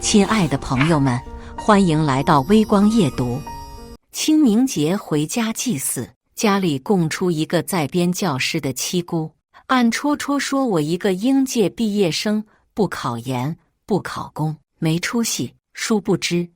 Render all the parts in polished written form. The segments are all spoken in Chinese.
亲爱的朋友们，欢迎来到微光夜读。清明节回家祭祀，家里供出一个在编教师的七姑，暗戳戳说我一个应届毕业生，不考研不考公，没出息。殊不知，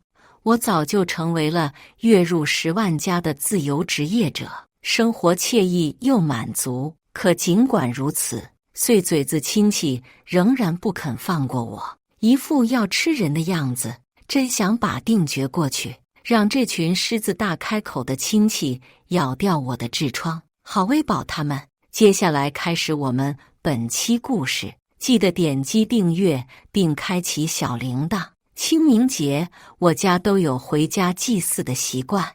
我早就成为了月入10万加的自由职业者，生活惬意又满足。可尽管如此，碎嘴子亲戚仍然不肯放过我，一副要吃人的样子，真想把定决过去，让这群狮子大开口的亲戚咬掉我的痔疮，好喂饱他们。接下来开始我们本期故事，记得点击订阅并开启小铃铛。清明节我家都有回家祭祀的习惯，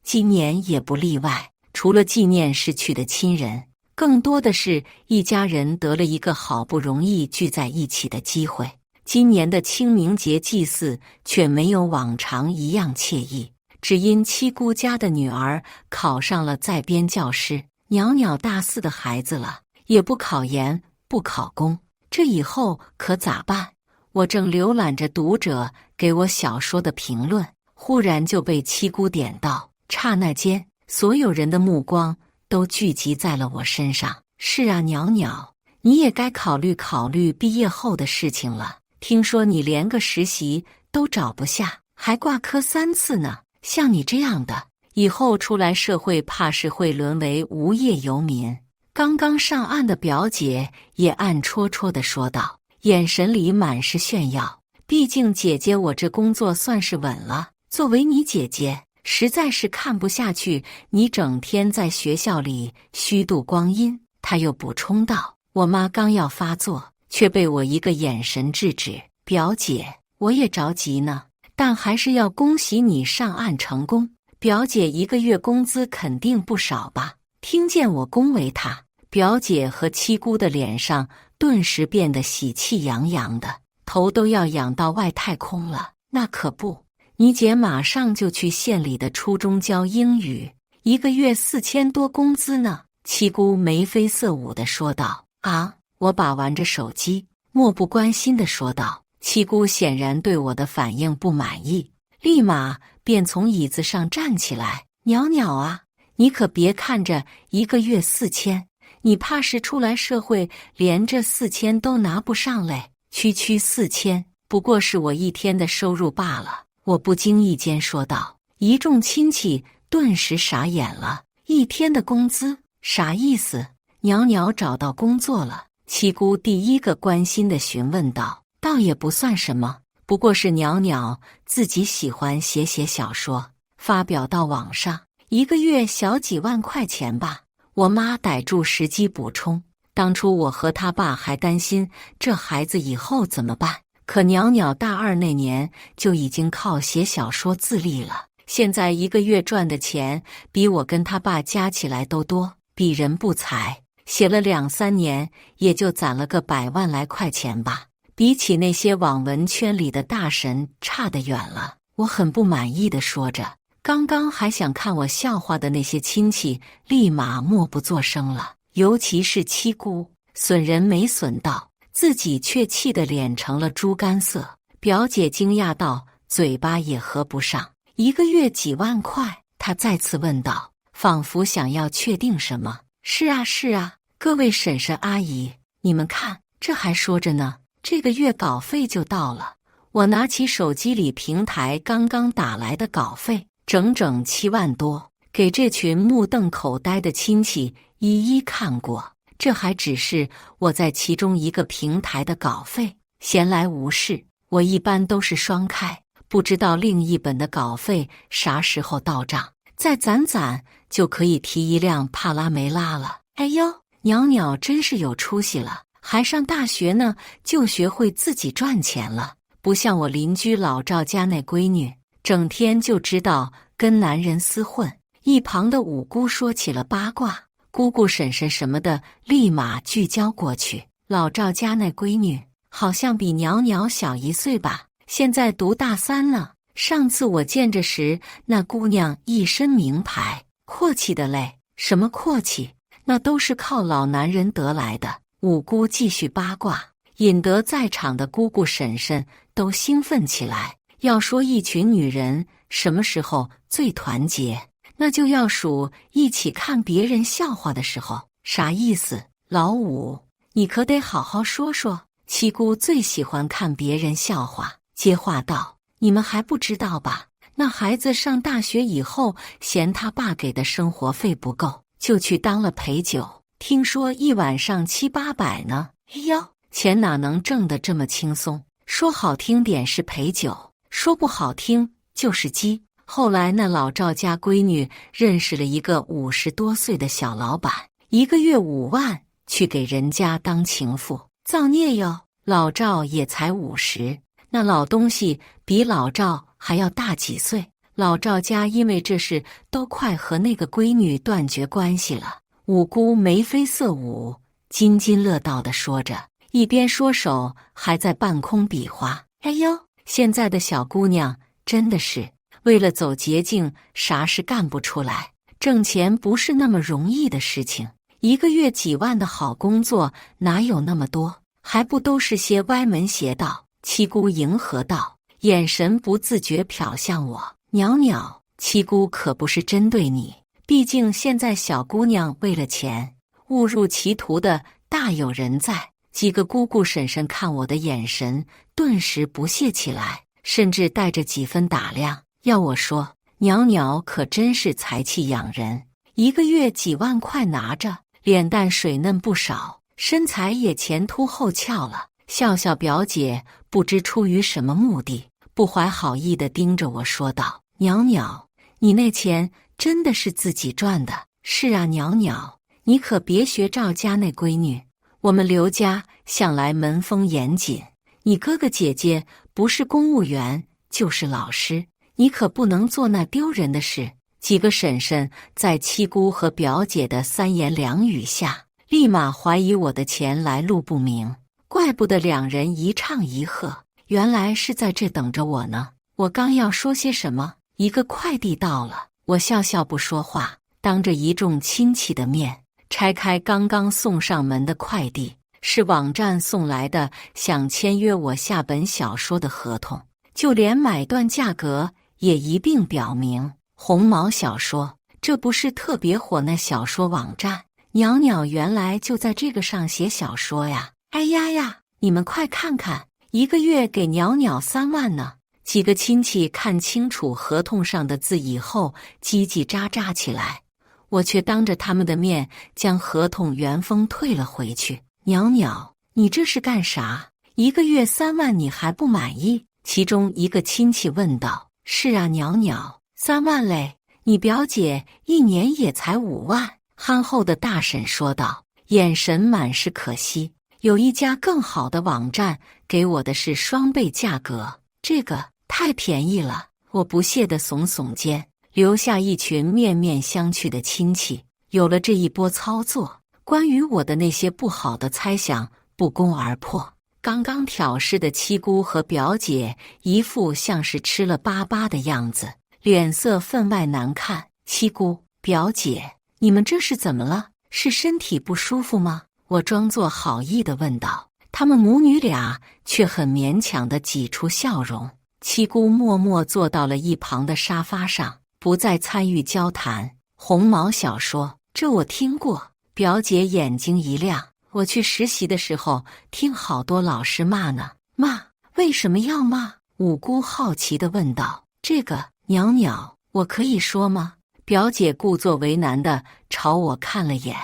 今年也不例外。除了纪念逝去的亲人，更多的是一家人得了一个好不容易聚在一起的机会。今年的清明节祭祀却没有往常一样惬意，只因七姑家的女儿考上了在编教师，袅袅大4的孩子了，也不考研不考公，这以后可咋办？我正浏览着读者给我小说的评论，忽然就被七姑点到，刹那间所有人的目光都聚集在了我身上。是啊，袅袅，你也该考虑考虑毕业后的事情了。听说你连个实习都找不下，还挂科3次呢。像你这样的，以后出来社会怕是会沦为无业游民。刚刚上岸的表姐也暗戳戳地说道，眼神里满是炫耀。毕竟姐姐我这工作算是稳了，作为你姐姐，实在是看不下去你整天在学校里虚度光阴。她又补充道，我妈刚要发作，却被我一个眼神制止。表姐，我也着急呢，但还是要恭喜你上岸成功。表姐一个月工资肯定不少吧？听见我恭维她，表姐和七姑的脸上顿时变得喜气洋洋的，头都要仰到外太空了。那可不，你姐马上就去县里的初中教英语，一个月4000多工资呢。七姑眉飞色舞地说道。啊！我把玩着手机，漠不关心地说道。七姑显然对我的反应不满意，立马便从椅子上站起来。袅袅啊，你可别看着一个月4000，你怕是出来社会连这4000都拿不上嘞。区4000不过是我一天的收入罢了。我不经意间说道。一众亲戚顿时傻眼了，一天的工资？啥意思？袅袅找到工作了？七姑第一个关心地询问道。倒也不算什么，不过是袅袅自己喜欢写小说，发表到网上，一个月小几万块钱吧。我妈逮住时机补充，当初我和他爸还担心这孩子以后怎么办，可袅袅大2那年就已经靠写小说自立了，现在一个月赚的钱比我跟他爸加起来都多。鄙人不才，写了2、3年也就攒了个100万来块钱吧，比起那些网文圈里的大神差得远了。我很不满意地说着，刚刚还想看我笑话的那些亲戚立马默不作声了，尤其是七姑，损人没损到，自己却气得脸成了猪肝色。表姐惊讶道，嘴巴也合不上，一个月几万块？她再次问道，仿佛想要确定什么。是啊是啊，各位婶婶阿姨，你们看，这还说着呢，这个月稿费就到了。我拿起手机里平台刚刚打来的稿费，整整7万多，给这群目瞪口呆的亲戚一一看过。这还只是我在其中一个平台的稿费，闲来无事，我一般都是双开，不知道另一本的稿费啥时候到账，再攒攒就可以提一辆帕拉梅拉了。哎呦，袅袅真是有出息了，还上大学呢，就学会自己赚钱了，不像我邻居老赵家那闺女，整天就知道跟男人厮混。一旁的五姑说起了八卦，姑姑婶婶什么的立马聚焦过去。老赵家那闺女好像比袅袅小1岁吧，现在读大3呢。上次我见着时，那姑娘一身名牌，阔气的嘞。什么阔气？那都是靠老男人得来的。五姑继续八卦，引得在场的姑姑婶婶都兴奋起来。要说一群女人什么时候最团结，那就要数一起看别人笑话的时候。啥意思？老五，你可得好好说说。七姑最喜欢看别人笑话，接话道：你们还不知道吧？那孩子上大学以后，嫌他爸给的生活费不够，就去当了陪酒，听说一晚上7、800呢。哎呦，钱哪能挣得这么轻松？说好听点是陪酒，说不好听就是鸡。后来那老赵家闺女认识了一个50多岁的小老板，1个月5万，去给人家当情妇。造孽哟！老赵也才50，那老东西比老赵还要大几岁。老赵家因为这事都快和那个闺女断绝关系了。五姑眉飞色舞，津津乐道地说着，一边说手还在半空比划。哎呦，现在的小姑娘真的是为了走捷径，啥事干不出来。挣钱不是那么容易的事情，1个月几万的好工作哪有那么多？还不都是些歪门邪道？七姑迎合道，眼神不自觉瞟向我。袅袅，七姑可不是针对你，毕竟现在小姑娘为了钱误入歧途的大有人在。几个姑姑婶婶看我的眼神顿时不屑起来，甚至带着几分打量。要我说，袅袅可真是才气养人，1个月几万块拿着，脸蛋水嫩不少，身材也前凸后翘了。笑笑表姐不知出于什么目的，不怀好意地盯着我说道：袅袅，你那钱真的是自己赚的？是啊，袅袅，你可别学赵家那闺女，我们刘家向来门风严谨，你哥哥姐姐不是公务员就是老师，你可不能做那丢人的事。几个婶婶在七姑和表姐的3言2语下，立马怀疑我的钱来路不明，怪不得2人一唱一和，原来是在这等着我呢。我刚要说些什么，一个快递到了，我笑笑不说话，当着一众亲戚的面拆开刚刚送上门的快递，是网站送来的想签约我下本小说的合同，就连买断价格也一并表明。红毛小说，这不是特别火那小说网站？袅袅原来就在这个上写小说呀！哎呀呀，你们快看看，1个月给袅袅3万呢！几个亲戚看清楚合同上的字以后，叽叽喳喳起来。我却当着他们的面将合同原封退了回去。袅袅，你这是干啥？1个月3万你还不满意？其中一个亲戚问道。是啊，袅袅，3万嘞，你表姐1年也才5万。憨厚的大婶说道，眼神满是可惜。有一家更好的网站给我的是双倍价格，这个太便宜了。我不屑地耸耸肩，留下一群面面相觑的亲戚。有了这一波操作，关于我的那些不好的猜想不攻而破。刚刚挑事的七姑和表姐一副像是吃了粑的样子，脸色分外难看。七姑、表姐，你们这是怎么了？是身体不舒服吗？我装作好意地问道。他们母女俩却很勉强地挤出笑容。七姑默默坐到了一旁的沙发上，不再参与交谈。红毛小说，这我听过。表姐眼睛一亮，我去实习的时候听好多老师骂呢。骂？为什么要骂？五姑好奇地问道。这个，袅袅，我可以说吗？表姐故作为难地朝我看了眼，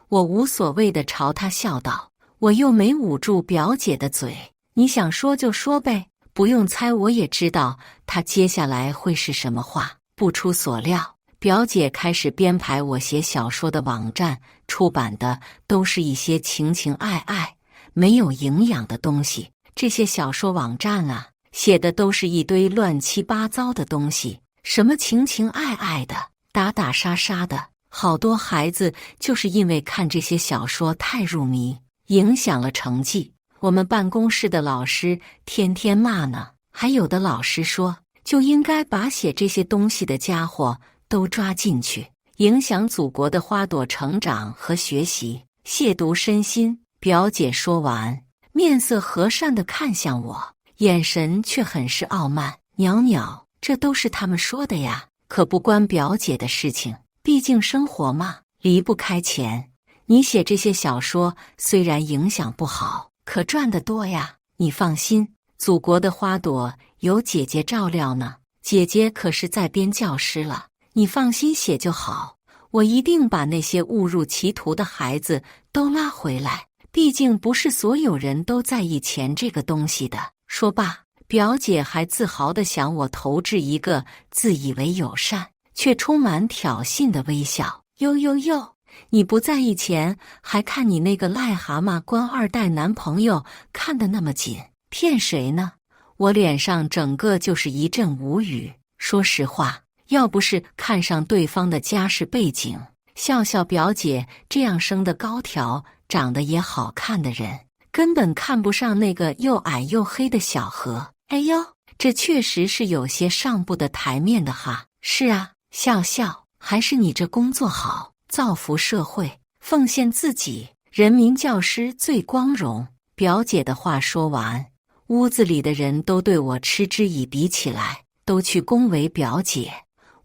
我无所谓地朝她笑道。我又没捂住表姐的嘴，你想说就说呗，不用猜我也知道她接下来会是什么话。不出所料，表姐开始编排我写小说的网站，出版的都是一些情情爱爱、没有营养的东西。这些小说网站啊，写的都是一堆乱七八糟的东西，什么情情爱爱的，打打杀杀的。好多孩子就是因为看这些小说太入迷，影响了成绩。我们办公室的老师天天骂呢，还有的老师说，就应该把写这些东西的家伙都抓进去，影响祖国的花朵成长和学习，亵渎身心。表姐说完，面色和善地看向我，眼神却很是傲慢。袅袅，这都是他们说的呀，可不关表姐的事情，毕竟生活嘛，离不开钱。你写这些小说虽然影响不好，可赚得多呀。你放心，祖国的花朵有姐姐照料呢，姐姐可是在编教师了，你放心写就好。我一定把那些误入歧途的孩子都拉回来，毕竟不是所有人都在意钱这个东西的。说罢，表姐还自豪地向我投掷一个自以为友善却充满挑衅的微笑。呦呦呦，你不在意钱，还看你那个癞蛤蟆官二代男朋友看得那么紧，骗谁呢？我脸上整个就是一阵无语。说实话，要不是看上对方的家世背景，笑笑表姐这样生得高挑、长得也好看的人，根本看不上那个又矮又黑的小何。哎呦，这确实是有些上不得台面的哈。是啊，笑笑，还是你这工作好，造福社会，奉献自己，人民教师最光荣。表姐的话说完，屋子里的人都对我嗤之以鼻起来，都去恭维表姐。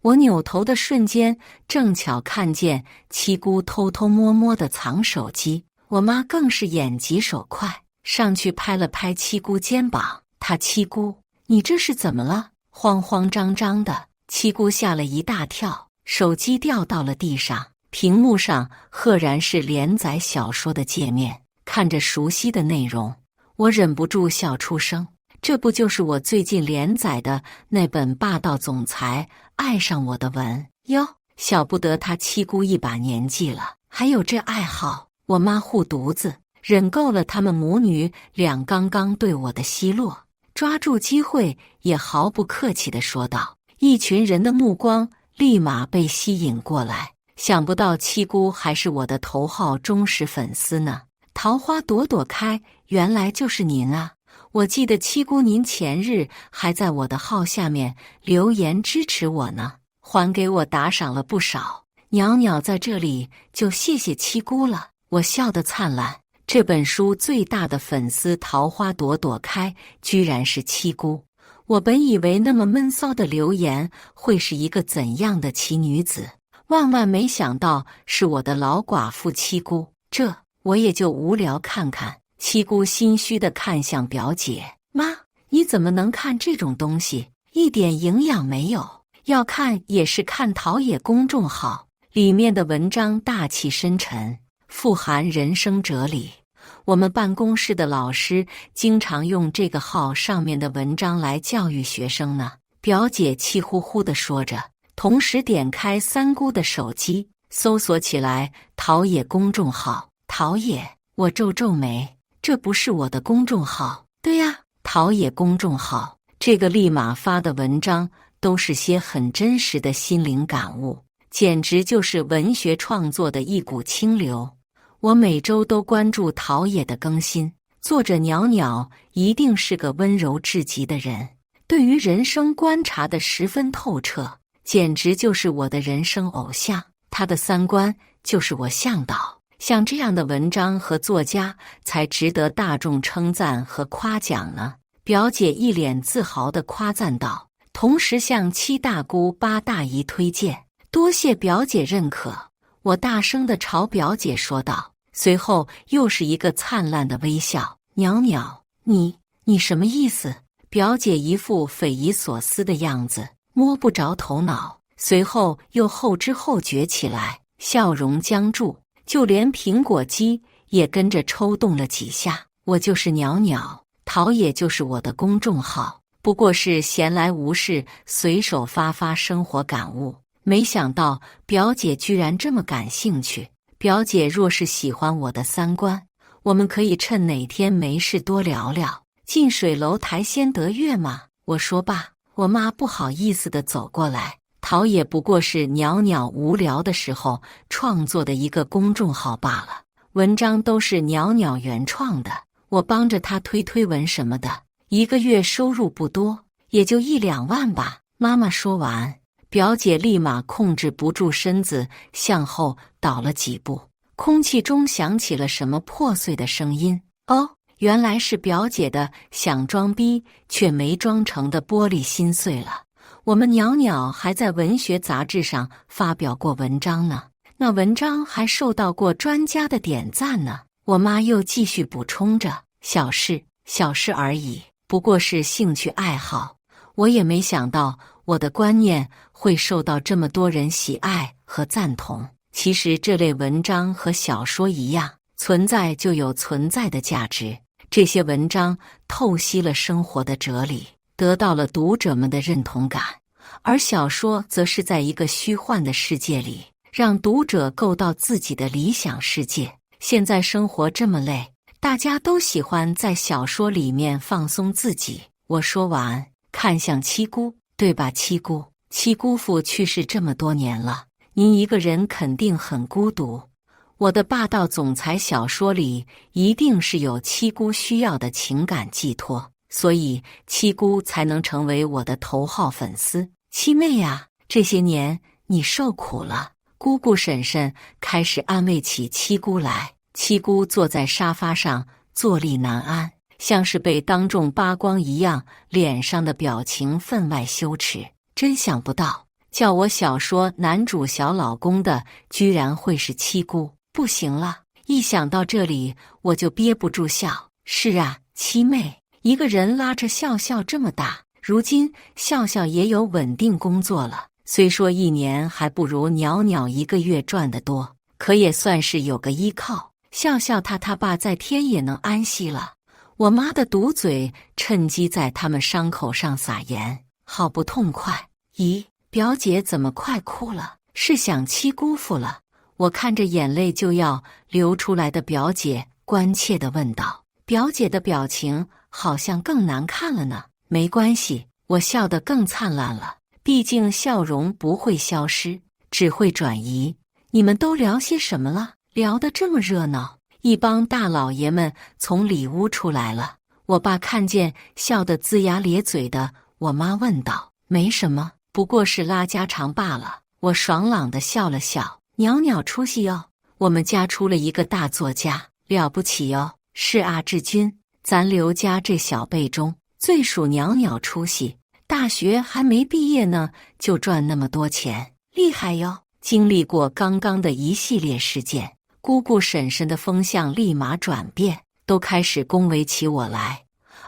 我扭头的瞬间，正巧看见七姑偷偷摸摸地藏手机，我妈更是眼疾手快，上去拍了拍七姑肩膀。她七姑，你这是怎么了？慌慌张张的，七姑吓了一大跳，手机掉到了地上，屏幕上赫然是连载小说的界面。看着熟悉的内容，我忍不住笑出声。这不就是我最近连载的那本霸道总裁爱上我的文哟？晓不得他七姑一把年纪了，还有这爱好。我妈护犊子，忍够了他们母女俩刚刚对我的奚落，抓住机会也毫不客气地说道。一群人的目光立马被吸引过来，想不到七姑还是我的头号忠实粉丝呢。桃花朵朵开，原来就是您啊！我记得七姑您前日还在我的号下面留言支持我呢，还给我打赏了不少。袅袅在这里就谢谢七姑了。我笑得灿烂。这本书最大的粉丝桃花朵朵开，居然是七姑。我本以为那么闷骚的留言会是一个怎样的奇女子，万万没想到是我的老寡妇七姑。这我也就无聊看看。七姑心虚地看向表姐，妈，你怎么能看这种东西？一点营养没有。要看也是看陶冶公众号，里面的文章大气深沉，富含人生哲理。我们办公室的老师经常用这个号上面的文章来教育学生呢。表姐气呼呼地说着，同时点开三姑的手机，搜索起来陶冶公众号。陶冶，我皱皱眉，这不是我的公众号。对呀，陶冶公众号，这个立马发的文章都是些很真实的心灵感悟，简直就是文学创作的一股清流。我每周都关注陶冶的更新，作者袅袅一定是个温柔至极的人，对于人生观察得十分透彻，简直就是我的人生偶像。他的三观就是我向导。像这样的文章和作家才值得大众称赞和夸奖呢。表姐一脸自豪地夸赞道，同时向七大姑八大姨推荐。多谢表姐认可，我大声地朝表姐说道，随后又是一个灿烂的微笑。袅袅，你什么意思？表姐一副匪夷所思的样子，摸不着头脑，随后又后知后觉起来，笑容僵住。就连苹果肌也跟着抽动了几下。我就是袅袅，陶冶就是我的公众号，不过是闲来无事随手发发生活感悟。没想到表姐居然这么感兴趣。表姐若是喜欢我的三观，我们可以趁哪天没事多聊聊，近水楼台先得月嘛。我说罢，我妈不好意思地走过来。陶冶不过是袅袅无聊的时候创作的一个公众号罢了，文章都是袅袅原创的，我帮着他推文什么的，一个月收入不多，也就1-2万吧。妈妈说完，表姐立马控制不住身子向后倒了几步，空气中响起了什么破碎的声音。哦，原来是表姐的想装逼却没装成的玻璃心碎了。我们袅袅还在文学杂志上发表过文章呢，那文章还受到过专家的点赞呢。我妈又继续补充着，小事而已，不过是兴趣爱好。我也没想到我的观念会受到这么多人喜爱和赞同。其实这类文章和小说一样，存在就有存在的价值。这些文章透析了生活的哲理，得到了读者们的认同感，而小说则是在一个虚幻的世界里，让读者构到自己的理想世界。现在生活这么累，大家都喜欢在小说里面放松自己。我说完，看向七姑，对吧，七姑？七姑父去世这么多年了，您一个人肯定很孤独。我的霸道总裁小说里一定是有七姑需要的情感寄托，所以七姑才能成为我的头号粉丝。七妹呀，这些年你受苦了。姑姑婶婶开始安慰起七姑来。七姑坐在沙发上坐立难安，像是被当众扒光一样，脸上的表情分外羞耻。真想不到，叫我小说男主小老公的居然会是七姑。不行了，一想到这里我就憋不住笑。是啊，七妹，一个人拉扯笑笑这么大，如今笑笑也有稳定工作了，虽说一年还不如袅袅一个月赚得多，可也算是有个依靠。笑笑他爸在天也能安息了。我妈的毒嘴趁机在他们伤口上撒盐，好不痛快。咦，表姐怎么快哭了？是想七姑父了？我看着眼泪就要流出来的表姐，关切地问道。表姐的表情好像更难看了呢。没关系，我笑得更灿烂了。毕竟笑容不会消失，只会转移。你们都聊些什么了？聊得这么热闹，一帮大老爷们从里屋出来了。我爸看见笑得龇牙咧嘴的我妈问道。没什么，不过是拉家常罢了。我爽朗地笑了笑。袅袅出息哦，我们家出了一个大作家，了不起哦。是啊，志军，咱刘家这小辈中最属袅袅出息，大学还没毕业呢，就赚那么多钱，厉害哟。经历过刚刚的一系列事件，姑姑婶婶的风向立马转变，都开始恭维起我来。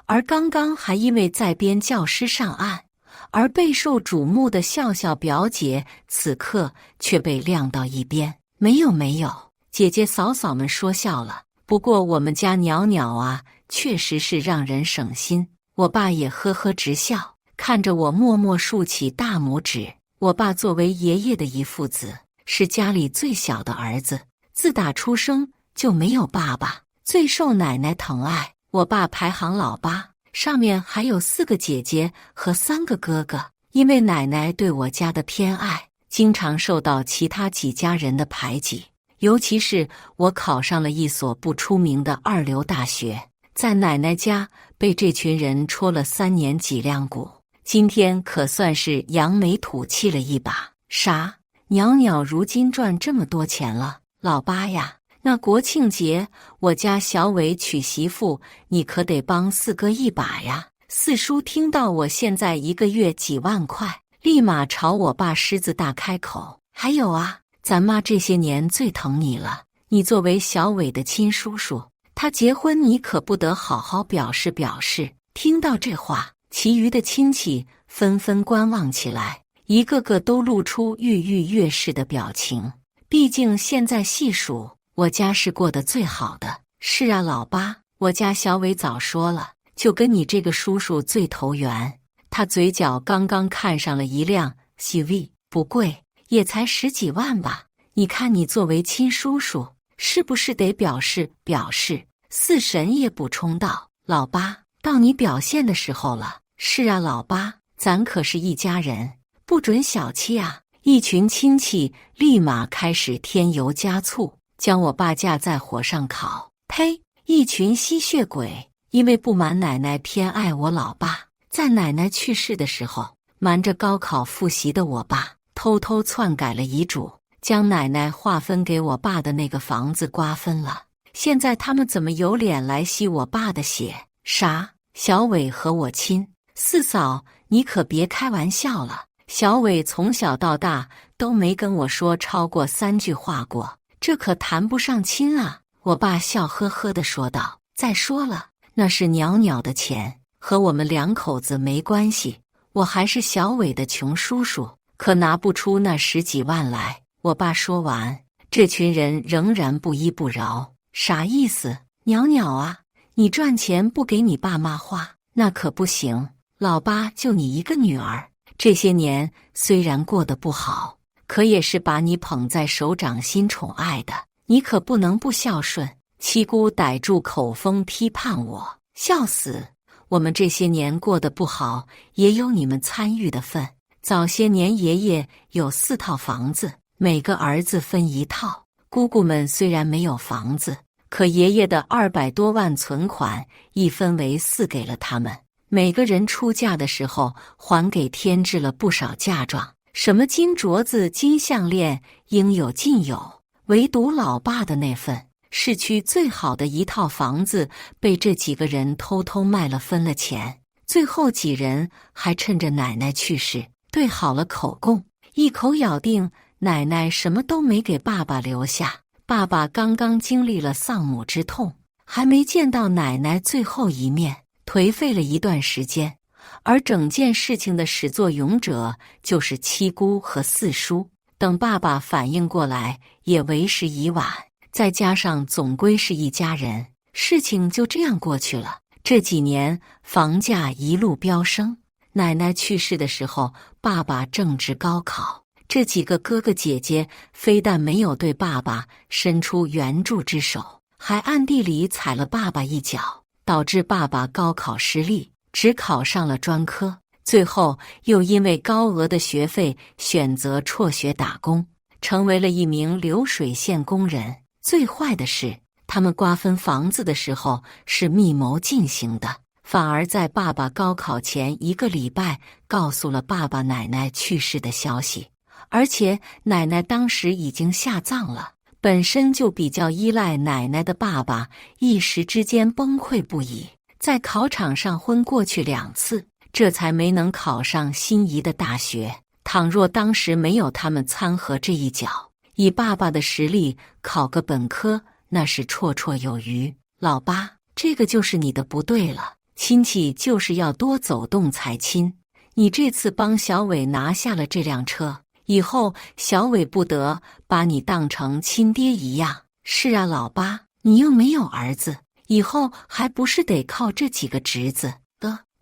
而刚刚还因为在编教师上岸而备受瞩目的笑笑表姐，此刻却被晾到一边。没有，姐姐嫂嫂们说笑了。不过我们家袅袅啊，确实是让人省心。我爸也呵呵直笑，看着我默默竖起大拇指。我爸作为爷爷的一父子，是家里最小的儿子，自打出生就没有爸爸，最受奶奶疼爱。我爸排行老八，上面还有4个姐姐和3个哥哥。因为奶奶对我家的偏爱，经常受到其他几家人的排挤。尤其是我考上了一所不出名的二流大学，在奶奶家被这群人戳了3年脊梁骨，今天可算是扬眉吐气了一把。啥？袅袅如今赚这么多钱了？老八呀，那国庆节我家小伟娶媳妇，你可得帮4哥一把呀。四叔听到我现在一个月几万块，立马朝我爸狮子大开口。还有啊，咱妈这些年最疼你了，你作为小伟的亲叔叔，他结婚你可不得好好表示表示。听到这话，其余的亲戚纷纷观望起来，一个个都露出跃跃欲试的表情。毕竟现在细数，我家是过得最好的。是啊，老八，我家小伟早说了，就跟你这个叔叔最投缘。他嘴角刚刚看上了一辆 CV， 不贵，也才10几万吧。你看你作为亲叔叔，是不是得表示表示？四婶也补充道。老八，到你表现的时候了。是啊，老八，咱可是一家人，不准小气啊。一群亲戚立马开始添油加醋，将我爸架在火上烤。呸！一群吸血鬼！因为不满奶奶偏爱我老爸，在奶奶去世的时候，瞒着高考复习的我爸，偷偷篡改了遗嘱，将奶奶划分给我爸的那个房子瓜分了。现在他们怎么有脸来吸我爸的血？啥？小伟和我亲？四嫂，你可别开玩笑了。小伟从小到大都没跟我说超过3句话过，这可谈不上亲啊。我爸笑呵呵地说道。再说了，那是袅袅的钱，和我们两口子没关系。我还是小伟的穷叔叔，可拿不出那10几万来。我爸说完，这群人仍然不依不饶。啥意思？袅袅啊，你赚钱不给你爸妈花，那可不行。老八就你一个女儿，这些年虽然过得不好，可也是把你捧在手掌心宠爱的，你可不能不孝顺。七姑逮住口风批判我，笑死！我们这些年过得不好，也有你们参与的份。早些年爷爷有4套房子，每个儿子分1套。姑姑们虽然没有房子，可爷爷的200多万存款一分为4给了他们。每个人出嫁的时候还给添置了不少嫁妆，什么金镯子、金项链，应有尽有。唯独老爸的那份市区最好的1套房子被这几个人偷偷卖了，分了钱。最后几人还趁着奶奶去世对好了口供，一口咬定奶奶什么都没给爸爸留下。爸爸刚刚经历了丧母之痛，还没见到奶奶最后一面，颓废了一段时间。而整件事情的始作俑者就是七姑和四叔。等爸爸反应过来，也为时已晚。再加上总归是一家人，事情就这样过去了。这几年房价一路飙升，奶奶去世的时候，爸爸正值高考。这几个哥哥姐姐非但没有对爸爸伸出援助之手，还暗地里踩了爸爸一脚，导致爸爸高考失利，只考上了专科。最后又因为高额的学费选择辍学打工，成为了一名流水线工人。最坏的是，他们瓜分房子的时候是密谋进行的，反而在爸爸高考前1个礼拜告诉了爸爸奶奶去世的消息。而且奶奶当时已经下葬了，本身就比较依赖奶奶的爸爸一时之间崩溃不已，在考场上昏过去2次，这才没能考上心仪的大学。倘若当时没有他们掺和这一脚，以爸爸的实力考个本科那是绰绰有余。老八，这个就是你的不对了，亲戚就是要多走动才亲。你这次帮小伟拿下了这辆车，以后小伟不得把你当成亲爹一样。是啊，老八，你又没有儿子，以后还不是得靠这几个侄子？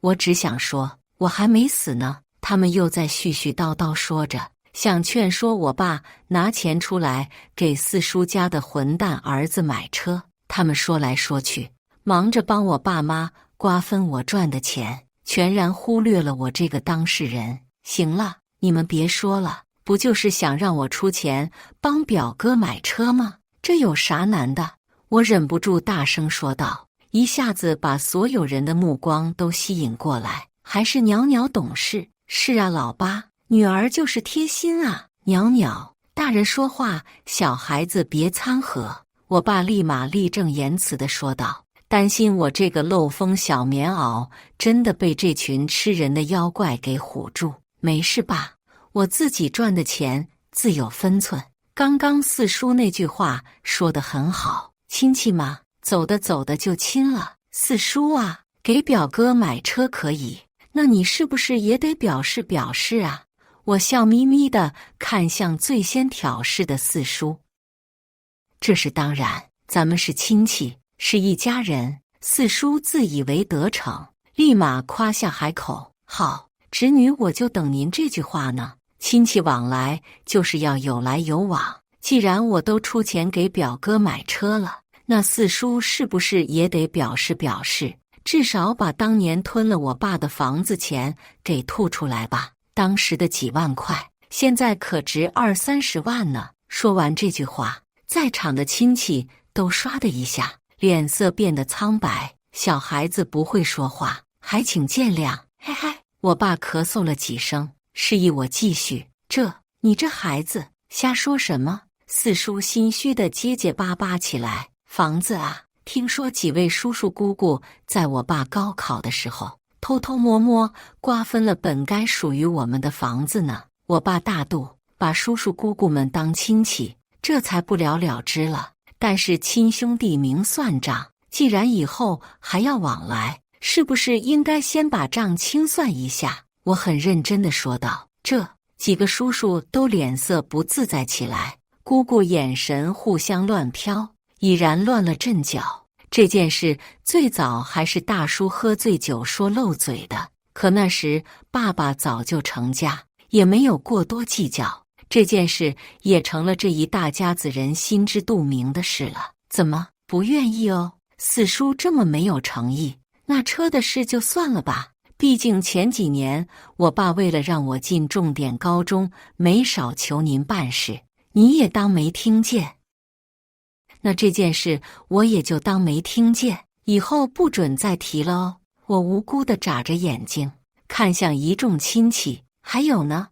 我只想说，我还没死呢。他们又在絮絮叨叨说着，想劝说我爸拿钱出来给四叔家的混蛋儿子买车。他们说来说去，忙着帮我爸妈瓜分我赚的钱，全然忽略了我这个当事人。行了，你们别说了，不就是想让我出钱帮表哥买车吗？这有啥难的？我忍不住大声说道，一下子把所有人的目光都吸引过来。还是袅袅懂事。是啊，老八，女儿就是贴心啊。袅袅，大人说话，小孩子别掺和。我爸立马义正言辞地说道，担心我这个漏风小棉袄真的被这群吃人的妖怪给唬住。没事爸，我自己赚的钱自有分寸。刚刚四叔那句话说得很好，亲戚嘛，走的走的就亲了。四叔啊，给表哥买车可以，那你是不是也得表示表示啊？我笑眯眯地看向最先挑事的四叔。这是当然，咱们是亲戚，是一家人。四叔自以为得逞，立马夸下海口。好，侄女我就等您这句话呢。亲戚往来就是要有来有往，既然我都出钱给表哥买车了，那四叔是不是也得表示表示，至少把当年吞了我爸的房子钱给吐出来吧？当时的几万块，现在可值20-30万呢。说完这句话，在场的亲戚都唰的一下，脸色变得苍白。小孩子不会说话，还请见谅。嘿嘿，我爸咳嗽了几声，示意我继续。你这孩子瞎说什么？四叔心虚的结结巴巴起来。房子啊，听说几位叔叔姑姑在我爸高考的时候偷偷摸摸瓜分了本该属于我们的房子呢。我爸大度，把叔叔姑姑们当亲戚，这才不了了之了。但是亲兄弟明算账，既然以后还要往来，是不是应该先把账清算一下？我很认真地说道。这几个叔叔都脸色不自在起来，姑姑眼神互相乱瞟，已然乱了阵脚。这件事最早还是大叔喝醉酒说漏嘴的，可那时爸爸早就成家，也没有过多计较，这件事也成了这一大家子人心知肚明的事了。怎么不愿意哦？四叔这么没有诚意，那车的事就算了吧。毕竟前几年我爸为了让我进重点高中，没少求您办事，你也当没听见。那这件事我也就当没听见，以后不准再提了哦。我无辜地眨着眼睛看向一众亲戚。还有呢，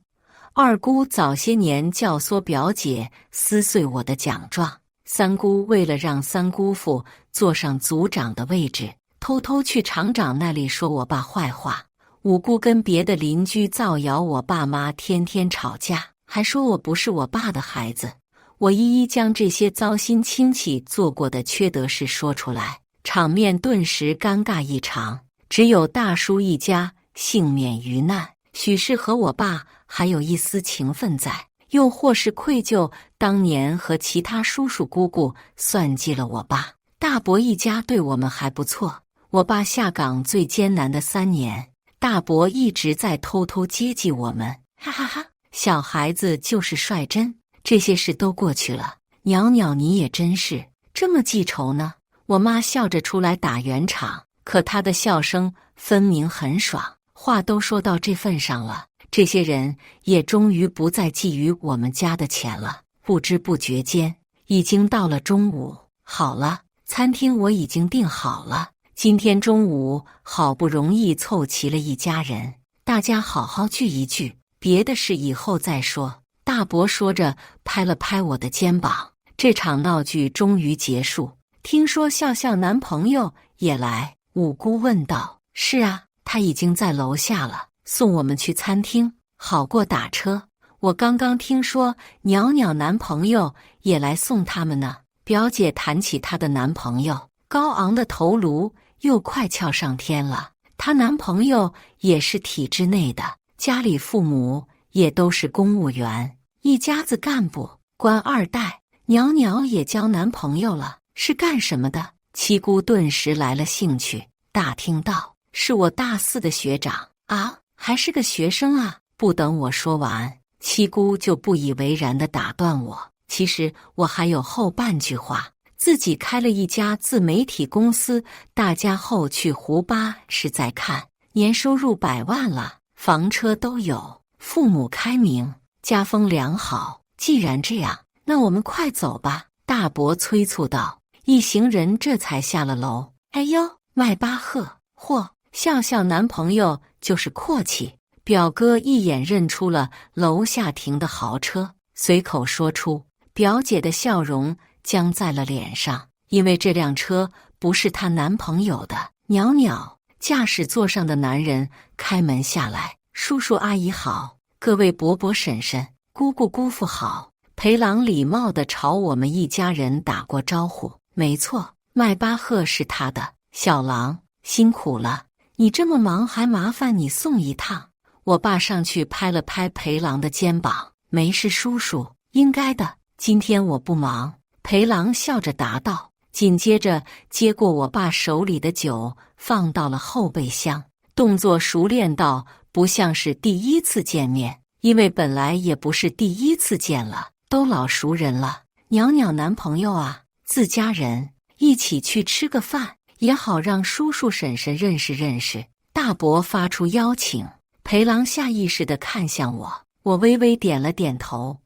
二姑早些年教唆表姐撕碎我的奖状，三姑为了让三姑父坐上组长的位置，偷偷去厂长那里说我爸坏话。五姑跟别的邻居造谣我爸妈天天吵架，还说我不是我爸的孩子。我一一将这些糟心亲戚做过的缺德事说出来，场面顿时尴尬异常。只有大叔一家幸免于难，许是和我爸还有一丝情分在，又或是愧疚当年和其他叔叔姑姑算计了我爸。大伯一家对我们还不错，我爸下岗最艰难的3年，大伯一直在偷偷接济我们，哈哈哈！小孩子就是率真。这些事都过去了，袅袅你也真是这么记仇呢。我妈笑着出来打圆场，可她的笑声分明很爽。话都说到这份上了，这些人也终于不再觊觎我们家的钱了。不知不觉间，已经到了中午。好了，餐厅我已经订好了。今天中午好不容易凑齐了一家人，大家好好聚一聚，别的事以后再说。大伯说着拍了拍我的肩膀。这场闹剧终于结束。听说笑笑男朋友也来？五姑问道。是啊，他已经在楼下了，送我们去餐厅，好过打车。我刚刚听说袅袅男朋友也来送他们呢。表姐谈起她的男朋友，高昂的头颅又快翘上天了。她男朋友也是体制内的，家里父母也都是公务员，一家子干部，官二代。袅袅也交男朋友了，是干什么的？七姑顿时来了兴趣，打听道：是我大4的学长啊，还是个学生啊。不等我说完，七姑就不以为然地打断我。其实我还有后半句话，自己开了一家自媒体公司，大家后去胡巴是在看，年收入100万了，房车都有，父母开明，家风良好。既然这样，那我们快走吧。大伯催促道。一行人这才下了楼。哎呦，迈巴赫，嚯，笑笑男朋友就是阔气。表哥一眼认出了楼下停的豪车，随口说出。表姐的笑容僵在了脸上，因为这辆车不是她男朋友的。袅袅，驾驶座上的男人开门下来。叔叔阿姨好，各位伯伯婶婶、姑姑姑父好。裴郎礼貌地朝我们一家人打过招呼。没错，迈巴赫是他的。小郎辛苦了，你这么忙，还麻烦你送一趟。我爸上去拍了拍裴郎的肩膀。没事，叔叔，应该的，今天我不忙。裴郎笑着答道，紧接着接过我爸手里的酒，放到了后备箱，动作熟练到不像是第一次见面，因为本来也不是第一次见了，都老熟人了。袅袅男朋友啊，自家人一起去吃个饭，也好让叔叔婶婶认识认识。大伯发出邀请。裴郎下意识地看向我，我微微点了点头。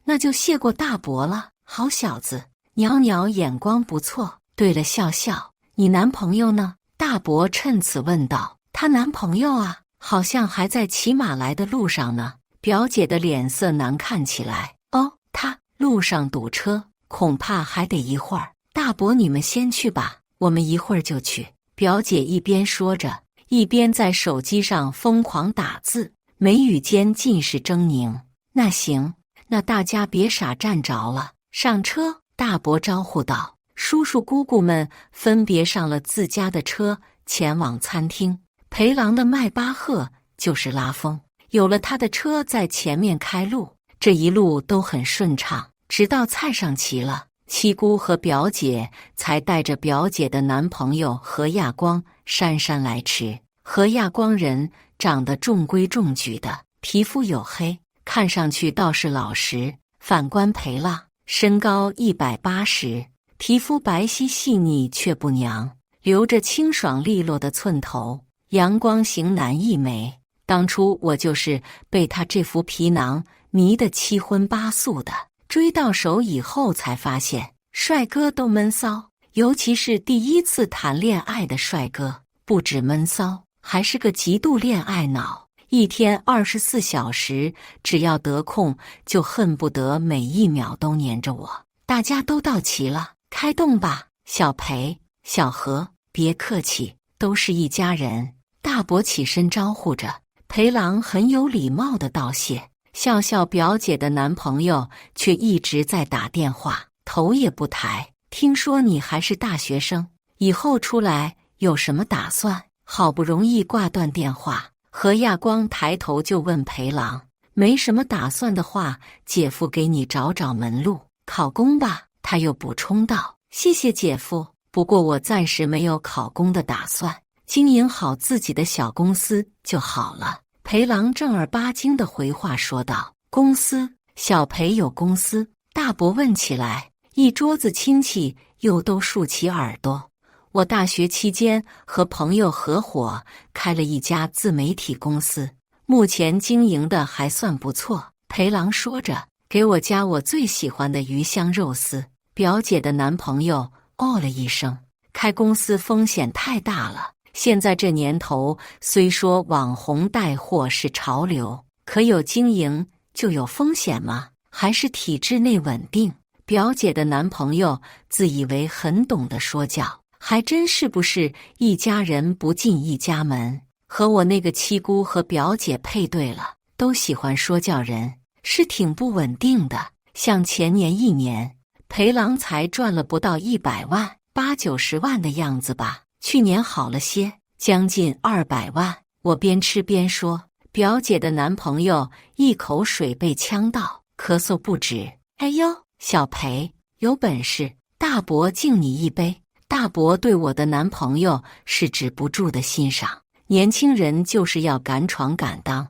那就谢过大伯了，好小子。袅袅眼光不错。对了，笑笑，你男朋友呢？大伯趁此问道。她男朋友啊，好像还在骑马来的路上呢。表姐的脸色难看起来。哦，他路上堵车，恐怕还得一会儿。大伯你们先去吧，我们一会儿就去。表姐一边说着，一边在手机上疯狂打字，眉宇间尽是狰狞。那行，那大家别傻站着了，上车！大伯招呼道。叔叔姑姑们分别上了自家的车，前往餐厅。裴郎的迈巴赫就是拉风，有了他的车在前面开路，这一路都很顺畅，直到菜上齐了，七姑和表姐才带着表姐的男朋友何亚光姗姗来迟。何亚光人长得中规中矩的，皮肤黝黑，看上去倒是老实。反观裴浪，身高180，皮肤白皙细腻却不娘，留着清爽利落的寸头，阳光型男一枚。当初我就是被他这副皮囊迷得七荤八素的，追到手以后才发现，帅哥都闷骚，尤其是第一次谈恋爱的帅哥，不止闷骚，还是个极度恋爱脑，一天24小时，只要得空就恨不得每一秒都黏着我。大家都到齐了，开动吧，小裴、小何，别客气，都是一家人。大伯起身招呼着，裴郎很有礼貌地道谢，笑笑表姐的男朋友却一直在打电话，头也不抬。听说你还是大学生，以后出来有什么打算？好不容易挂断电话，何亚光抬头就问裴郎，没什么打算的话，姐夫给你找找门路，考公吧。他又补充道，谢谢姐夫，不过我暂时没有考公的打算，经营好自己的小公司就好了。裴郎正儿八经的回话说道。公司？小裴有公司？大伯问起来，一桌子亲戚又都竖起耳朵。我大学期间和朋友合伙开了一家自媒体公司，目前经营的还算不错。裴郎说着，给我加我最喜欢的鱼香肉丝。表姐的男朋友哦了一声，开公司风险太大了，现在这年头，虽说网红带货是潮流，可有经营就有风险吗？还是体制内稳定？表姐的男朋友自以为很懂得说教，还真是不是一家人不进一家门。和我那个七姑和表姐配对了，都喜欢说教人，是挺不稳定的。像前年一年，裴郎才赚了不到100万，80-90万的样子吧。去年好了些，将近200万。我边吃边说，表姐的男朋友一口水被呛到，咳嗽不止。哎呦，小裴，有本事，大伯敬你一杯。大伯对我的男朋友是止不住的欣赏，年轻人就是要敢闯敢当。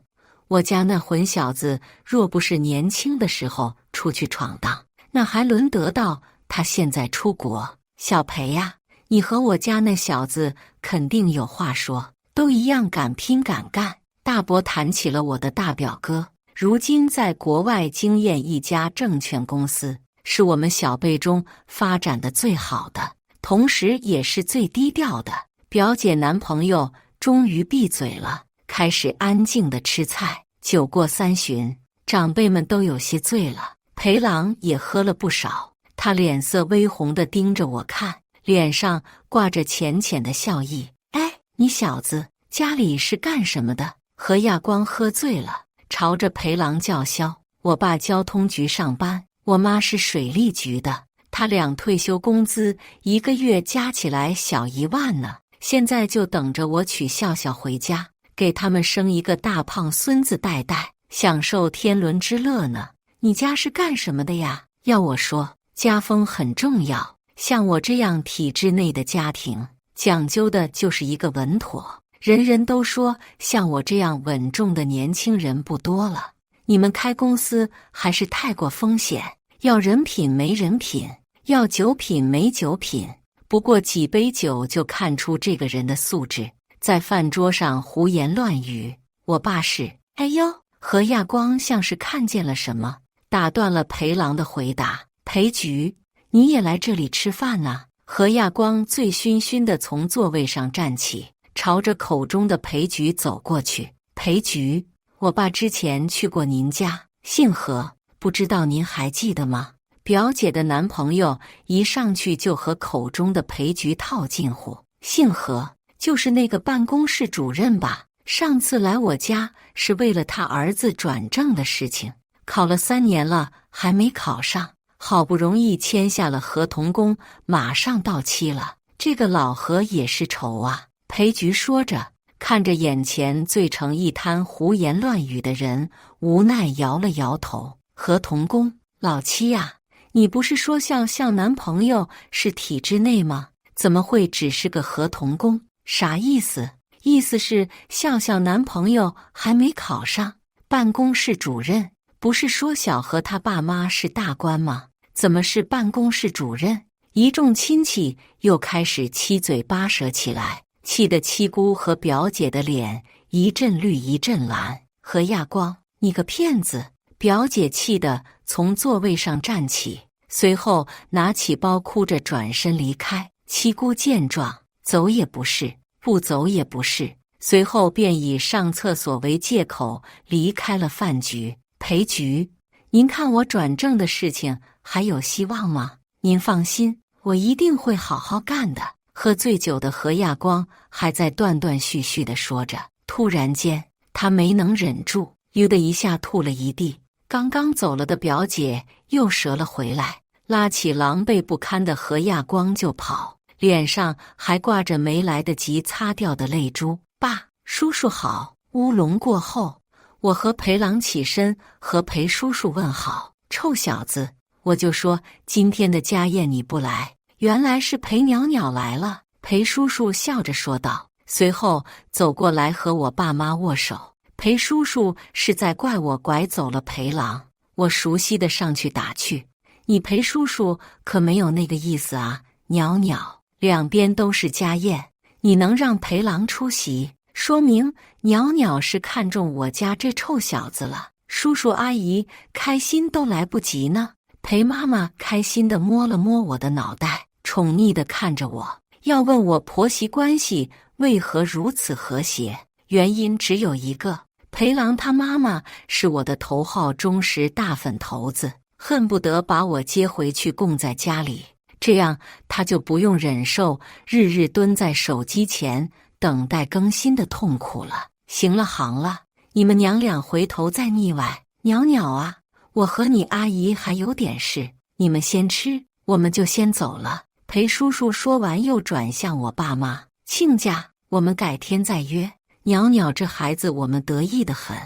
我家那混小子若不是年轻的时候出去闯荡，那还轮得到他现在出国？小裴呀，你和我家那小子肯定有话说，都一样敢拼敢干。大伯谈起了我的大表哥，如今在国外经验一家证券公司，是我们小辈中发展的最好的，同时也是最低调的。表姐男朋友终于闭嘴了，开始安静地吃菜。酒过3巡，长辈们都有些醉了，裴郎也喝了不少，他脸色微红地盯着我看，脸上挂着浅浅的笑意。哎，你小子家里是干什么的？何亚光喝醉了，朝着裴郎叫嚣。我爸交通局上班，我妈是水利局的，他俩退休工资1个月加起来小1万呢，现在就等着我娶笑笑回家，给他们生一个大胖孙子代代，享受天伦之乐呢。你家是干什么的呀？要我说，家风很重要，像我这样体制内的家庭，讲究的就是一个稳妥。人人都说像我这样稳重的年轻人不多了，你们开公司还是太过风险，要人品没人品，要酒品没酒品，不过几杯酒就看出这个人的素质，在饭桌上胡言乱语。我爸是……哎呦，何亚光像是看见了什么，打断了裴郎的回答。裴局，你也来这里吃饭啊？何亚光醉醺醺地从座位上站起，朝着口中的裴局走过去。裴局，我爸之前去过您家，姓何，不知道您还记得吗？表姐的男朋友一上去就和口中的裴局套近乎，姓何，就是那个办公室主任吧？上次来我家是为了他儿子转正的事情，考了3年了还没考上，好不容易签下了合同工，马上到期了。这个老何也是愁啊。裴局说着，看着眼前醉成一滩胡言乱语的人，无奈摇了摇头。合同工，老七呀，你不是说笑笑男朋友是体制内吗？怎么会只是个合同工？啥意思？意思是笑笑男朋友还没考上办公室主任，不是说小何他爸妈是大官吗？怎么是办公室主任？一众亲戚又开始七嘴八舌起来，气得七姑和表姐的脸一阵绿一阵蓝。何亚光，你个骗子！表姐气得从座位上站起，随后拿起包哭着转身离开。七姑见状，走也不是，不走也不是，随后便以上厕所为借口离开了饭局。裴局，您看我转正的事情还有希望吗？您放心，我一定会好好干的。喝醉酒的何亚光还在断断续续地说着，突然间他没能忍住，呦的一下吐了一地。刚刚走了的表姐又折了回来，拉起狼狈不堪的何亚光就跑，脸上还挂着没来得及擦掉的泪珠。爸，叔叔好。乌龙过后，我和裴郎起身和裴叔叔问好。臭小子，我就说今天的家宴你不来，原来是裴袅袅来了。裴叔叔笑着说道，随后走过来和我爸妈握手。裴叔叔是在怪我拐走了裴郎，我熟悉的上去打趣，你裴叔叔可没有那个意思啊。袅袅，两边都是家宴，你能让裴郎出席，说明袅袅是看中我家这臭小子了。叔叔阿姨开心都来不及呢。裴妈妈开心地摸了摸我的脑袋，宠溺地看着我，要问我婆媳关系为何如此和谐，原因只有一个，裴郎他妈妈是我的头号忠实大粉头子，恨不得把我接回去供在家里，这样他就不用忍受日日蹲在手机前等待更新的痛苦了。行了行了，你们娘俩回头再腻歪。袅袅啊，我和你阿姨还有点事，你们先吃，我们就先走了。裴叔叔说完又转向我爸妈，亲家，我们改天再约。袅袅这孩子我们得意得很，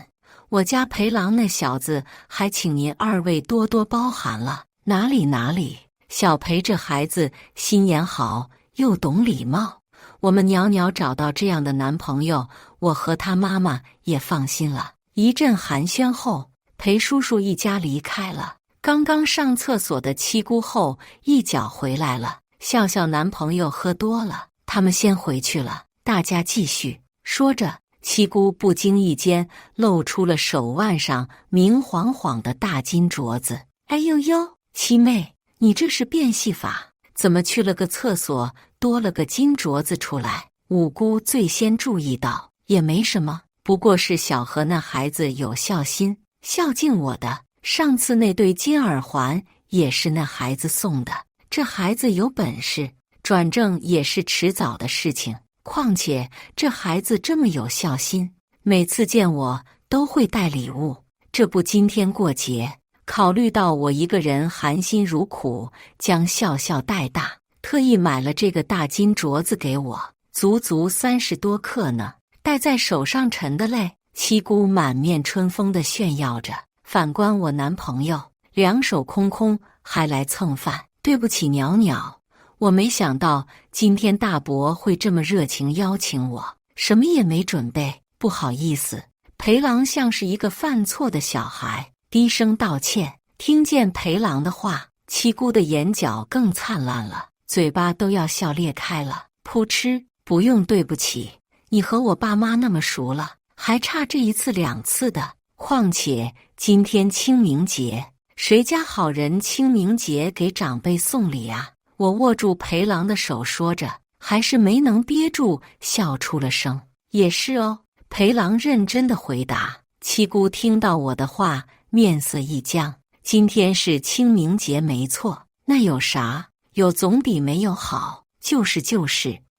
我家裴郎那小子还请您二位多多包涵了。哪里哪里，小裴这孩子心眼好又懂礼貌，我们袅袅找到这样的男朋友，我和他妈妈也放心了。一阵寒暄后，裴叔叔一家离开了。刚刚上厕所的七姑后一脚回来了，笑笑男朋友喝多了，他们先回去了，大家继续。说着，七姑不经意间露出了手腕上明晃晃的大金镯子。哎呦呦，七妹，你这是变戏法，怎么去了个厕所多了个金镯子出来？五姑最先注意到，也没什么，不过是小何那孩子有孝心，孝敬我的。上次那对金耳环也是那孩子送的，这孩子有本事，转正也是迟早的事情。况且这孩子这么有孝心，每次见我都会带礼物，这不今天过节，考虑到我一个人含辛茹苦将笑笑带大，特意买了这个大金镯子给我，足足30多克呢，戴在手上沉的嘞。七姑满面春风地炫耀着，反观我男朋友两手空空还来蹭饭。对不起袅袅，我没想到今天大伯会这么热情邀请我，什么也没准备，不好意思。裴郎像是一个犯错的小孩，低声道歉。听见裴郎的话，七姑的眼角更灿烂了，嘴巴都要笑裂开了。噗嗤，不用对不起，你和我爸妈那么熟了，还差这一次两次的。况且今天清明节，谁家好人清明节给长辈送礼啊？我握住裴郎的手说着，还是没能憋住笑出了声。也是哦，裴郎认真的回答。七姑听到我的话，面色一僵，今天是清明节没错，那有啥？有总比没有好。就是，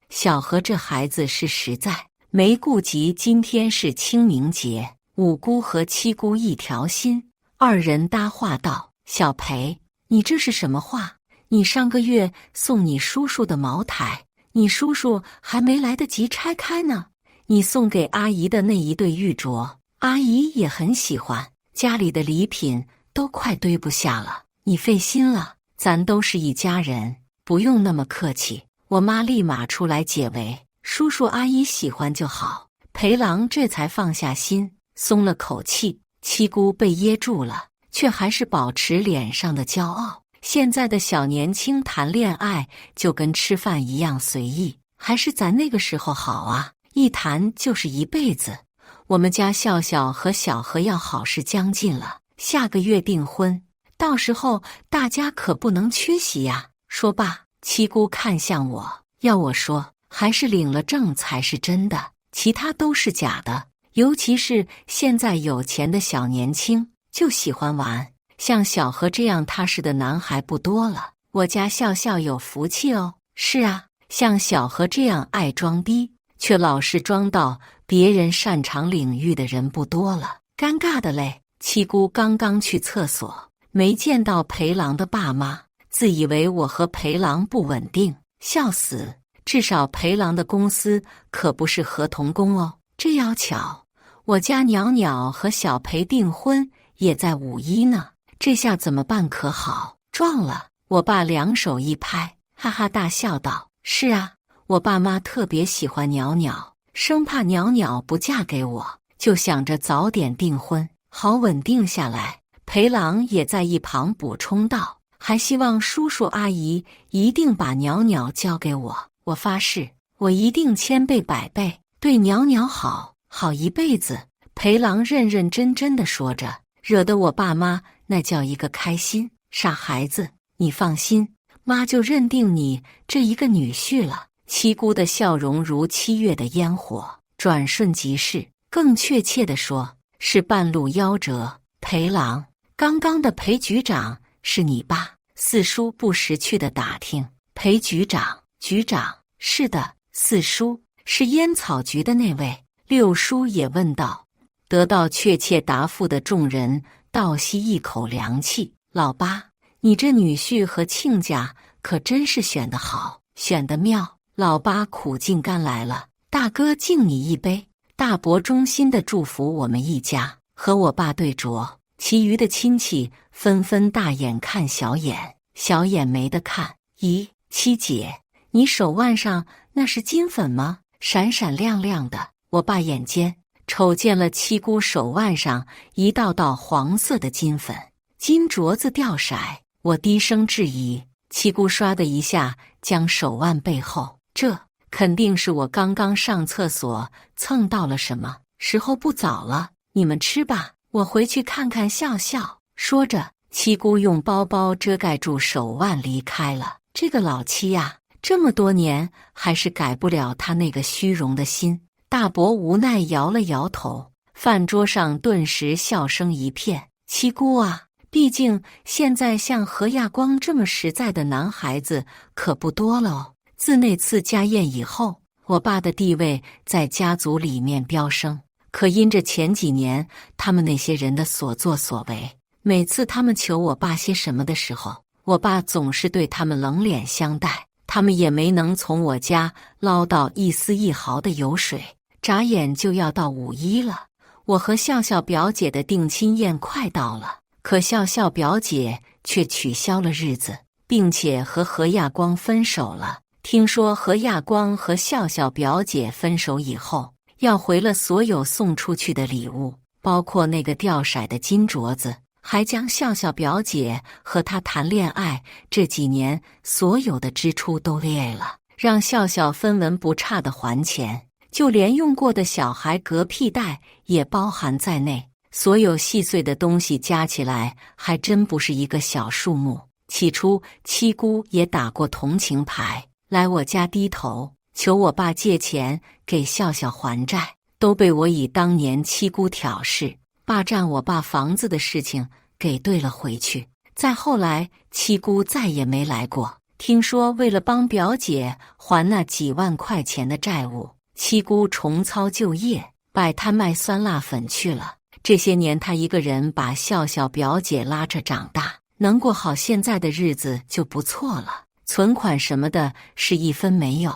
小何这孩子是实在没顾及今天是清明节，五姑和七姑一条心，二人搭话道：“小裴，你这是什么话？你上个月送你叔叔的茅台，你叔叔还没来得及拆开呢。你送给阿姨的那一对玉镯，阿姨也很喜欢，家里的礼品都快堆不下了，你费心了。咱都是一家人，不用那么客气。”我妈立马出来解围，叔叔阿姨喜欢就好。裴郎这才放下心，松了口气。七姑被噎住了，却还是保持脸上的骄傲。现在的小年轻谈恋爱就跟吃饭一样随意，还是咱那个时候好啊，一谈就是一辈子。我们家笑笑和小何要好事将近了，下个月订婚，到时候大家可不能缺席呀。说罢，七姑看向我，要我说，还是领了证才是真的，其他都是假的。尤其是现在有钱的小年轻就喜欢玩，像小何这样踏实的男孩不多了。我家笑笑有福气哦。是啊，像小何这样爱装逼却老是装到别人擅长领域的人不多了。尴尬的嘞。七姑刚刚去厕所，没见到裴郎的爸妈，自以为我和裴郎不稳定，笑死！至少裴郎的公司可不是合同工哦。这要巧，我家袅袅和小裴订婚也在5·1呢，这下怎么办可好？撞了！我爸两手一拍，哈哈大笑道：“是啊，我爸妈特别喜欢袅袅，生怕袅袅不嫁给我，就想着早点订婚，好稳定下来。”裴郎也在一旁补充道：“还希望叔叔阿姨一定把袅袅交给我，我发誓，我一定千倍百倍对袅袅好，好一辈子。”裴郎认认真真的说着，惹得我爸妈那叫一个开心。傻孩子，你放心，妈就认定你这一个女婿了。七姑的笑容如7月的烟火，转瞬即逝，更确切地说，是半路夭折。裴郎，刚刚的裴局长是你爸？四叔不识趣的打听。裴局长，局长，是的，四叔是烟草局的那位。六叔也问道。得到确切答复的众人倒吸一口凉气。老八，你这女婿和亲家可真是选得好，选得妙。老八苦尽甘来了，大哥敬你一杯。大伯衷心的祝福我们一家，和我爸对酌。其余的亲戚纷纷大眼看小眼，小眼没得看。咦，七姐，你手腕上那是金粉吗？闪闪亮亮的。我爸眼尖，瞅见了七姑手腕上一道道黄色的金粉，金镯子掉色。我低声质疑，七姑唰的一下将手腕背后，这肯定是我刚刚上厕所蹭到了什么。时候不早了，你们吃吧，我回去看看笑笑。说着，七姑用包包遮盖住手腕离开了。这个老七呀，这么多年还是改不了他那个虚荣的心。大伯无奈摇了摇头，饭桌上顿时笑声一片。七姑啊，毕竟现在像何亚光这么实在的男孩子可不多了哦。自那次家宴以后，我爸的地位在家族里面飙升，可因着前几年他们那些人的所作所为，每次他们求我爸些什么的时候，我爸总是对他们冷脸相待，他们也没能从我家捞到一丝一毫的油水。眨眼就要到5·1了，我和笑笑表姐的定亲宴快到了，可笑笑表姐却取消了日子，并且和何亚光分手了。听说何亚光和笑笑表姐分手以后，要回了所有送出去的礼物，包括那个掉色的金镯子，还将笑笑表姐和他谈恋爱这几年所有的支出都列了，让笑笑分文不差的还钱。就连用过的小孩嗝屁袋也包含在内，所有细碎的东西加起来还真不是一个小数目。起初七姑也打过同情牌，来我家低头求我爸借钱给笑笑还债，都被我以当年七姑挑事霸占我爸房子的事情给兑了回去。再后来，七姑再也没来过。听说为了帮表姐还那几万块钱的债务，七姑重操旧业，摆摊卖酸辣粉去了。这些年，她一个人把笑笑表姐拉着长大，能过好现在的日子就不错了。存款什么的是一分没有，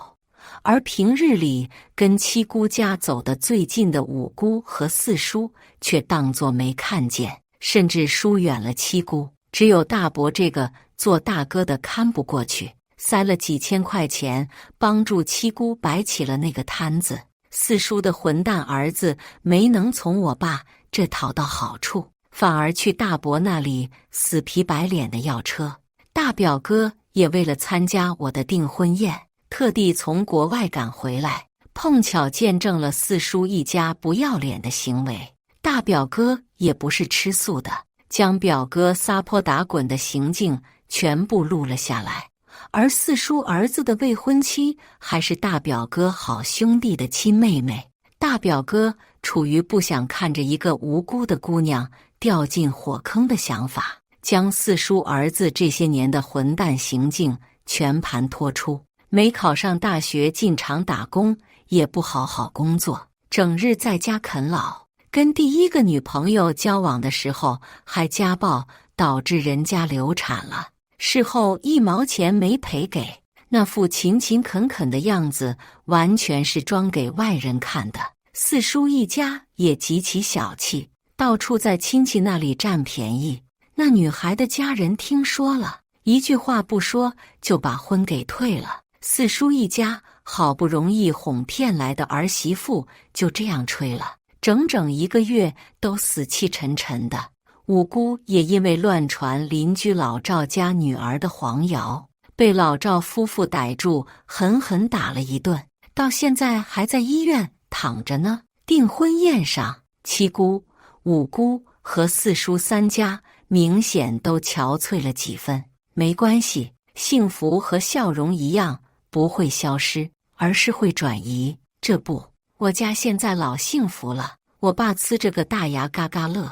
而平日里跟七姑家走得最近的五姑和四叔却当作没看见，甚至疏远了七姑。只有大伯这个做大哥的看不过去，塞了几千块钱帮助七姑摆起了那个摊子。四叔的混蛋儿子没能从我爸这讨到好处，反而去大伯那里死皮白脸的要车。大表哥也为了参加我的订婚宴，特地从国外赶回来，碰巧见证了四叔一家不要脸的行为。大表哥也不是吃素的，将表哥撒泼打滚的行径全部录了下来。而四叔儿子的未婚妻还是大表哥好兄弟的亲妹妹。大表哥处于不想看着一个无辜的姑娘掉进火坑的想法，将四叔儿子这些年的混蛋行径全盘托出。没考上大学，进厂打工，也不好好工作，整日在家啃老。跟第一个女朋友交往的时候还家暴，导致人家流产了，事后1毛钱没赔给，那副勤勤恳恳的样子完全是装给外人看的。四叔一家也极其小气，到处在亲戚那里占便宜。那女孩的家人听说了，一句话不说就把婚给退了。四叔一家好不容易哄骗来的儿媳妇就这样吹了，整整1个月都死气沉沉的。五姑也因为乱传邻居老赵家女儿的黄谣，被老赵夫妇逮住，狠狠打了一顿，到现在还在医院躺着呢。订婚宴上，七姑、五姑和四叔3家明显都憔悴了几分。没关系，幸福和笑容一样不会消失，而是会转移。这不，我家现在老幸福了。我爸呲着个大牙嘎嘎乐，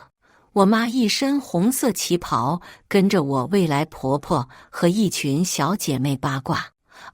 我妈一身红色旗袍，跟着我未来婆婆和一群小姐妹八卦。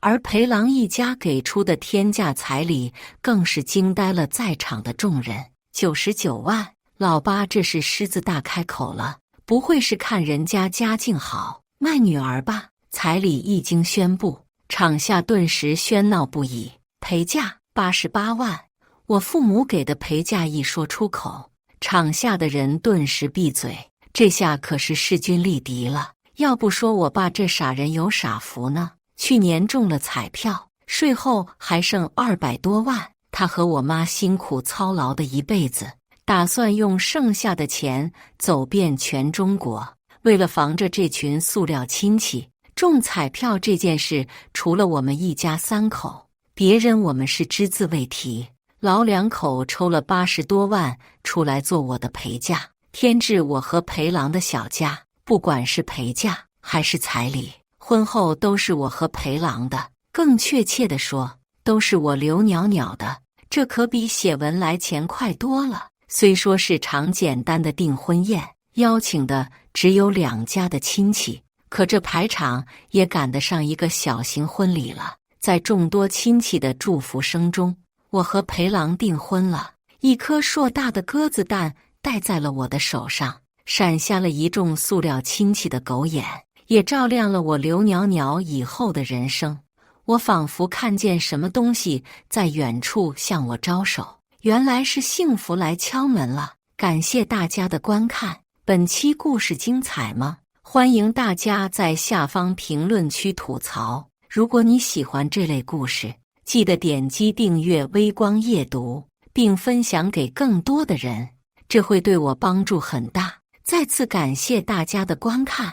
而裴郎一家给出的天价彩礼更是惊呆了在场的众人，99万！老八这是狮子大开口了，不会是看人家家境好卖女儿吧？彩礼一经宣布，场下顿时喧闹不已。陪嫁88万，我父母给的陪嫁一说出口，场下的人顿时闭嘴。这下可是势均力敌了。要不说我爸这傻人有傻福呢？去年中了彩票，税后还剩200多万。他和我妈辛苦操劳的一辈子，打算用剩下的钱走遍全中国。为了防着这群塑料亲戚，中彩票这件事除了我们一家3口，别人我们是只字未提。老2口抽了80多万出来做我的陪嫁，添置我和裴郎的小家。不管是陪嫁还是彩礼，婚后都是我和裴郎的，更确切地说，都是我刘袅袅的。这可比写文来钱快多了。虽说是场简单的订婚宴，邀请的只有2家的亲戚，可这排场也赶得上一个小型婚礼了。在众多亲戚的祝福声中，我和裴郎订婚了。一颗硕大的鸽子蛋戴在了我的手上，闪瞎了一众塑料亲戚的狗眼，也照亮了我刘袅袅以后的人生。我仿佛看见什么东西在远处向我招手，原来是幸福来敲门了。感谢大家的观看，本期故事精彩吗？欢迎大家在下方评论区吐槽。如果你喜欢这类故事，记得点击订阅微光夜读，并分享给更多的人，这会对我帮助很大。再次感谢大家的观看。